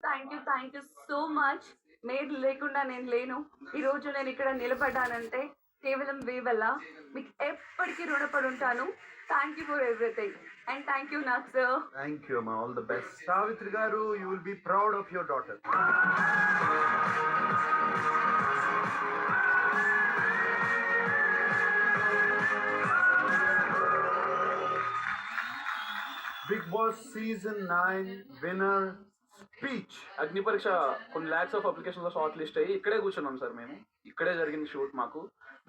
Thank you so much. మీరు లేకుండా నేను లేను. ఈరోజు నేను ఇక్కడ నిలబడ్డానంటే కేవలం మీ వల్ల. మీకు ఎప్పటికీ రుణపడి ఉంటాను. Thank you for everything and thank you Nag sir. Thank you అమ్మా, all the best. Savitri garu, you will be proud of your daughter. Bigg Boss season 9 winner speech. Agni Pariksha కొన్ని ల్యాక్స్ ఆఫ్ అప్లికేషన్ లో షార్ట్ లిస్ట్ అయ్యి ఇక్కడే కూర్చున్నాం సార్. మేము ఇక్కడే జరిగింది షూట్. మాకు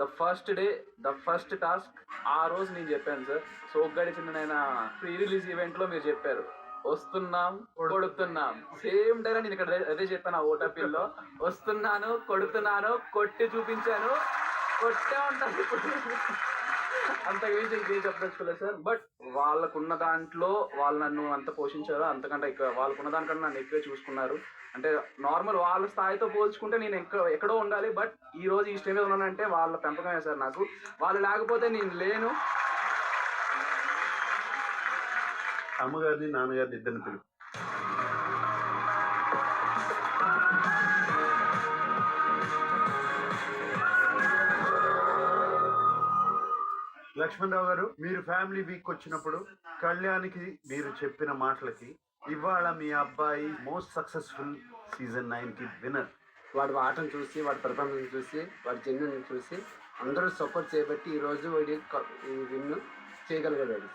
the first day the first task ఆ రోజు నేను చెప్పాను సార్. సోగ్గాడి చిన్న ప్రీ రిలీజ్ ఈవెంట్ లో మీరు చెప్పారు వస్తున్నాం కొడుతున్నాం. సేమ్ డే నేను ఇక్కడ అదే చెప్పాను ఆ ఓటాపిల్లో. వస్తున్నాను కొడుతున్నాను, కొట్టి చూపించాను, కొట్టే ఉంటాను ఇప్పుడు. అంతకు మించి ఇంకేం చెప్పదలుచుకోలేదు సార్. బట్ వాళ్ళకున్న దాంట్లో వాళ్ళు నన్ను అంత పోషించారు. అంతకంటే ఎక్కువ వాళ్ళకున్న దానికన్నా నన్ను ఎక్కువే చూసుకున్నారు. అంటే నార్మల్ వాళ్ళ స్థాయితో పోల్చుకుంటే నేను ఎక్కడో ఉండాలి. బట్ ఈ రోజు ఈ స్టేజ్ మీద ఉన్నానంటే వాళ్ళ పెంపకమే సార్ నాకు. వాళ్ళు లేకపోతే నేను లేను. అమ్మగారిని నాన్నగారిని ఇద్దరిని పిలుపు. లక్ష్మణరావు గారు, మీరు ఫ్యామిలీ వీక్ వచ్చినప్పుడు కళ్యాణ్కి మీరు చెప్పిన మాటలకి ఇవాళ మీ అబ్బాయి మోస్ట్ సక్సెస్ఫుల్ సీజన్ 9కి విన్నర్. వాడి ఆటను చూసి, వాడి పెర్ఫార్మెన్స్ చూసి, వాడి జెన్యున్ చూసి అందరూ సపోర్ట్ చేయబట్టి ఈరోజు వాడి విన్ చేయగలిగాడు.